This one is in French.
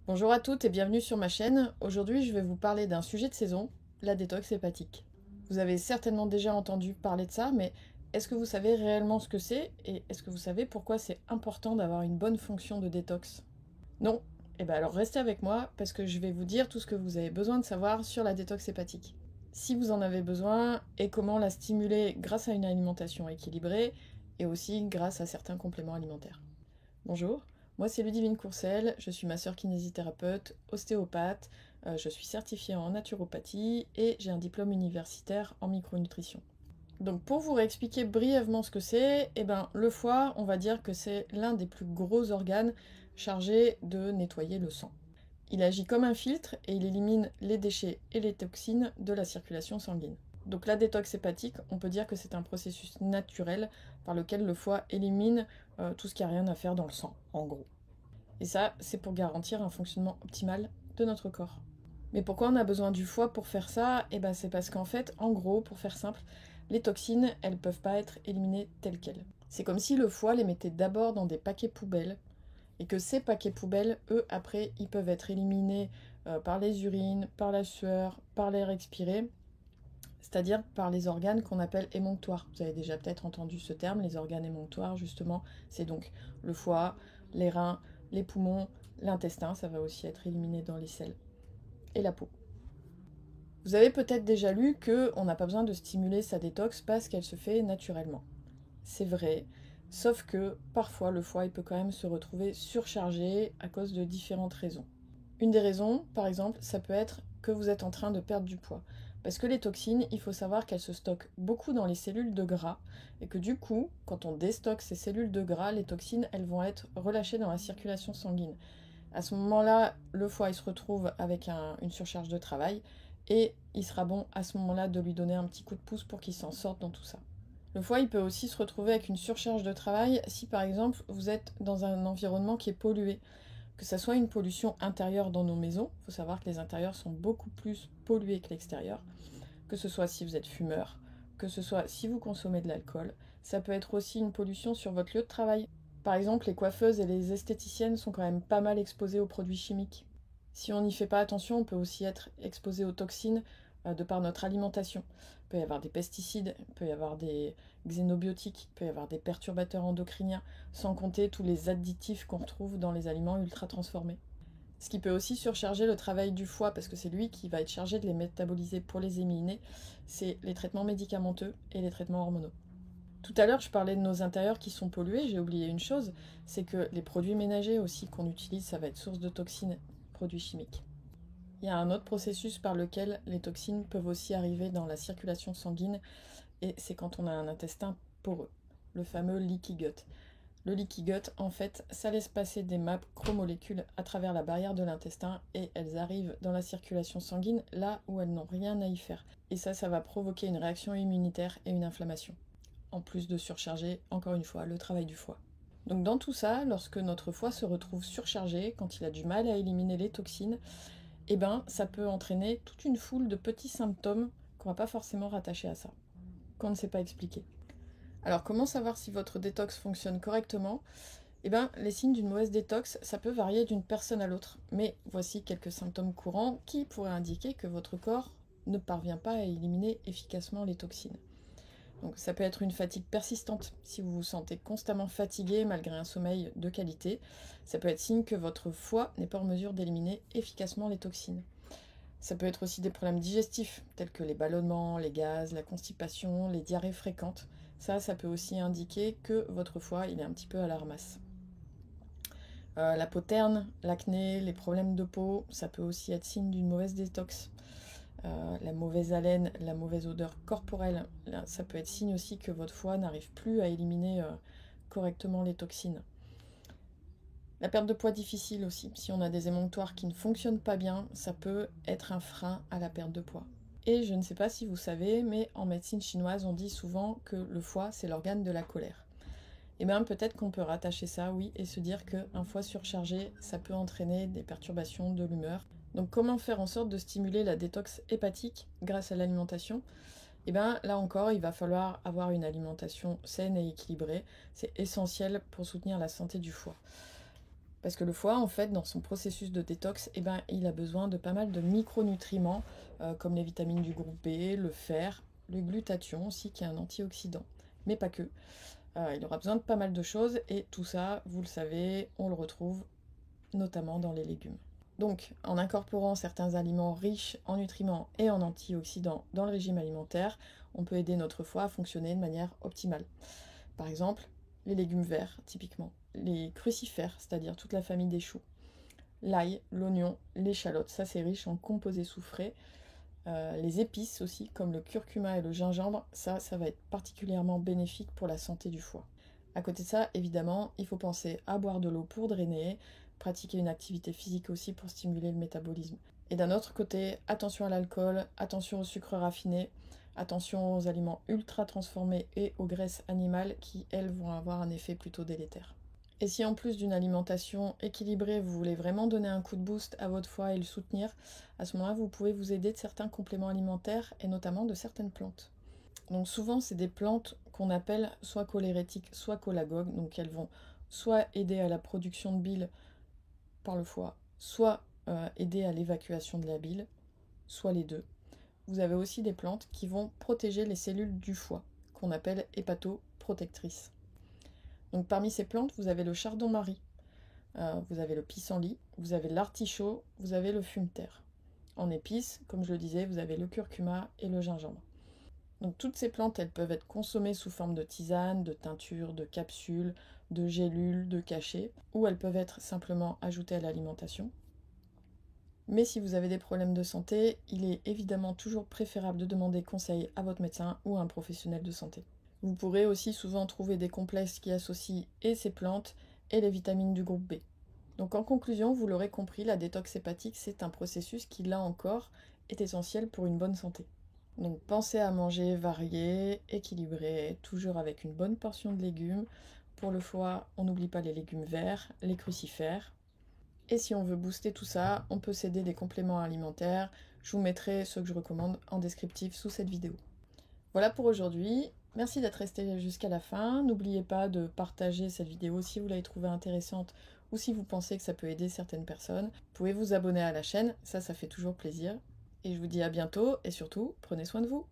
Bonjour à toutes et bienvenue sur ma chaîne. Aujourd'hui, je vais vous parler d'un sujet de saison, la détox hépatique. Vous avez certainement déjà entendu parler de ça, mais est-ce que vous savez réellement ce que c'est et est-ce que vous savez pourquoi c'est important d'avoir une bonne fonction de détox? Non? Eh bien alors restez avec moi parce que je vais vous dire tout ce que vous avez besoin de savoir sur la détox hépatique. Si vous en avez besoin et comment la stimuler grâce à une alimentation équilibrée et aussi grâce à certains compléments alimentaires. Bonjour, moi c'est Ludivine Courcelles, je suis masseur kinésithérapeute, ostéopathe, je suis certifiée en naturopathie et j'ai un diplôme universitaire en micronutrition. Donc pour vous réexpliquer brièvement ce que c'est, le foie, on va dire que c'est l'un des plus gros organes chargés de nettoyer le sang. Il agit comme un filtre et il élimine les déchets et les toxines de la circulation sanguine. Donc la détox hépatique, on peut dire que c'est un processus naturel par lequel le foie élimine tout ce qui n'a rien à faire dans le sang, en gros. Et ça, c'est pour garantir un fonctionnement optimal de notre corps. Mais pourquoi on a besoin du foie pour faire ça? C'est parce qu'en fait, en gros, pour faire simple, les toxines, elles peuvent pas être éliminées telles quelles. C'est comme si le foie les mettait d'abord dans des paquets poubelles et que ces paquets poubelles, eux, après, ils peuvent être éliminés par les urines, par la sueur, par l'air expiré, c'est-à-dire par les organes qu'on appelle émonctoires. Vous avez déjà peut-être entendu ce terme, les organes émonctoires, justement, c'est donc le foie, les reins, les poumons, l'intestin, ça va aussi être éliminé dans les selles, et la peau. Vous avez peut-être déjà lu qu'on n'a pas besoin de stimuler sa détox parce qu'elle se fait naturellement. C'est vrai, sauf que parfois le foie il peut quand même se retrouver surchargé à cause de différentes raisons. Une des raisons, par exemple, ça peut être que vous êtes en train de perdre du poids. Parce que les toxines, il faut savoir qu'elles se stockent beaucoup dans les cellules de gras et que du coup, quand on déstocke ces cellules de gras, les toxines, elles vont être relâchées dans la circulation sanguine. À ce moment-là, le foie, il se retrouve avec une surcharge de travail et il sera bon à ce moment-là de lui donner un petit coup de pouce pour qu'il s'en sorte dans tout ça. Le foie, il peut aussi se retrouver avec une surcharge de travail si par exemple vous êtes dans un environnement qui est pollué, que ça soit une pollution intérieure dans nos maisons, il faut savoir que les intérieurs sont beaucoup plus pollués que l'extérieur, que ce soit si vous êtes fumeur, que ce soit si vous consommez de l'alcool, ça peut être aussi une pollution sur votre lieu de travail. Par exemple, les coiffeuses et les esthéticiennes sont quand même pas mal exposées aux produits chimiques. Si on n'y fait pas attention, on peut aussi être exposé aux toxines de par notre alimentation. Il peut y avoir des pesticides, il peut y avoir des xénobiotiques, il peut y avoir des perturbateurs endocriniens, sans compter tous les additifs qu'on retrouve dans les aliments ultra transformés. Ce qui peut aussi surcharger le travail du foie, parce que c'est lui qui va être chargé de les métaboliser pour les éliminer, c'est les traitements médicamenteux et les traitements hormonaux. Tout à l'heure, je parlais de nos intérieurs qui sont pollués, j'ai oublié une chose, c'est que les produits ménagers aussi qu'on utilise, ça va être source de toxines, produits chimiques. Il y a un autre processus par lequel les toxines peuvent aussi arriver dans la circulation sanguine, et c'est quand on a un intestin poreux, le fameux leaky gut. Le leaky gut, en fait, ça laisse passer des macromolécules à travers la barrière de l'intestin et elles arrivent dans la circulation sanguine là où elles n'ont rien à y faire. Et ça va provoquer une réaction immunitaire et une inflammation. En plus de surcharger, encore une fois, le travail du foie. Donc dans tout ça, lorsque notre foie se retrouve surchargé, quand il a du mal à éliminer les toxines, ça peut entraîner toute une foule de petits symptômes qu'on ne va pas forcément rattacher à ça, qu'on ne sait pas expliquer. Alors comment savoir si votre détox fonctionne correctement? Les signes d'une mauvaise détox, ça peut varier d'une personne à l'autre, mais voici quelques symptômes courants qui pourraient indiquer que votre corps ne parvient pas à éliminer efficacement les toxines. Donc ça peut être une fatigue persistante, si vous vous sentez constamment fatigué malgré un sommeil de qualité. Ça peut être signe que votre foie n'est pas en mesure d'éliminer efficacement les toxines. Ça peut être aussi des problèmes digestifs, tels que les ballonnements, les gaz, la constipation, les diarrhées fréquentes. Ça peut aussi indiquer que votre foie il est un petit peu à la ramasse. La peau terne, l'acné, les problèmes de peau, ça peut aussi être signe d'une mauvaise détox. La mauvaise haleine, la mauvaise odeur corporelle, là, ça peut être signe aussi que votre foie n'arrive plus à éliminer correctement les toxines. La perte de poids difficile aussi, si on a des émonctoires qui ne fonctionnent pas bien, ça peut être un frein à la perte de poids. Et je ne sais pas si vous savez, mais en médecine chinoise, on dit souvent que le foie, c'est l'organe de la colère. Et bien peut-être qu'on peut rattacher ça, oui, et se dire qu'un foie surchargé, ça peut entraîner des perturbations de l'humeur. Donc comment faire en sorte de stimuler la détox hépatique grâce à l'alimentation? Là encore, il va falloir avoir une alimentation saine et équilibrée. C'est essentiel pour soutenir la santé du foie. Parce que le foie, en fait, dans son processus de détox, il a besoin de pas mal de micronutriments, comme les vitamines du groupe B, le fer, le glutathion aussi, qui est un antioxydant. Mais pas que. Il aura besoin de pas mal de choses, et tout ça, vous le savez, on le retrouve notamment dans les légumes. Donc, en incorporant certains aliments riches en nutriments et en antioxydants dans le régime alimentaire, on peut aider notre foie à fonctionner de manière optimale. Par exemple, les légumes verts, typiquement, les crucifères, c'est-à-dire toute la famille des choux, l'ail, l'oignon, l'échalote, ça c'est riche en composés soufrés, les épices aussi, comme le curcuma et le gingembre, ça va être particulièrement bénéfique pour la santé du foie. À côté de ça, évidemment, il faut penser à boire de l'eau pour drainer, pratiquer une activité physique aussi pour stimuler le métabolisme. Et d'un autre côté, attention à l'alcool, attention aux sucres raffinés, attention aux aliments ultra transformés et aux graisses animales qui, elles, vont avoir un effet plutôt délétère. Et si en plus d'une alimentation équilibrée, vous voulez vraiment donner un coup de boost à votre foie et le soutenir, à ce moment-là, vous pouvez vous aider de certains compléments alimentaires et notamment de certaines plantes. Donc souvent, c'est des plantes qu'on appelle soit cholérétiques, soit cholagogues. Donc elles vont soit aider à la production de bile par le foie, soit aider à l'évacuation de la bile, soit les deux. Vous avez aussi des plantes qui vont protéger les cellules du foie, qu'on appelle hépatoprotectrices. Donc parmi ces plantes, vous avez le chardon-marie, vous avez le pissenlit, vous avez l'artichaut, vous avez le fumeterre. En épices, comme je le disais, vous avez le curcuma et le gingembre. Donc toutes ces plantes, elles peuvent être consommées sous forme de tisane, de teinture, de capsules, de gélules, de cachets, ou elles peuvent être simplement ajoutées à l'alimentation. Mais si vous avez des problèmes de santé, il est évidemment toujours préférable de demander conseil à votre médecin ou à un professionnel de santé. Vous pourrez aussi souvent trouver des complexes qui associent et ces plantes et les vitamines du groupe B. Donc en conclusion, vous l'aurez compris, la détox hépatique, c'est un processus qui, là encore, est essentiel pour une bonne santé. Donc pensez à manger varié, équilibré, toujours avec une bonne portion de légumes. Pour le foie, on n'oublie pas les légumes verts, les crucifères. Et si on veut booster tout ça, on peut s'aider des compléments alimentaires. Je vous mettrai ceux que je recommande en descriptif sous cette vidéo. Voilà pour aujourd'hui. Merci d'être resté jusqu'à la fin. N'oubliez pas de partager cette vidéo si vous l'avez trouvée intéressante ou si vous pensez que ça peut aider certaines personnes. Vous pouvez vous abonner à la chaîne, ça fait toujours plaisir. Et je vous dis à bientôt et surtout, prenez soin de vous.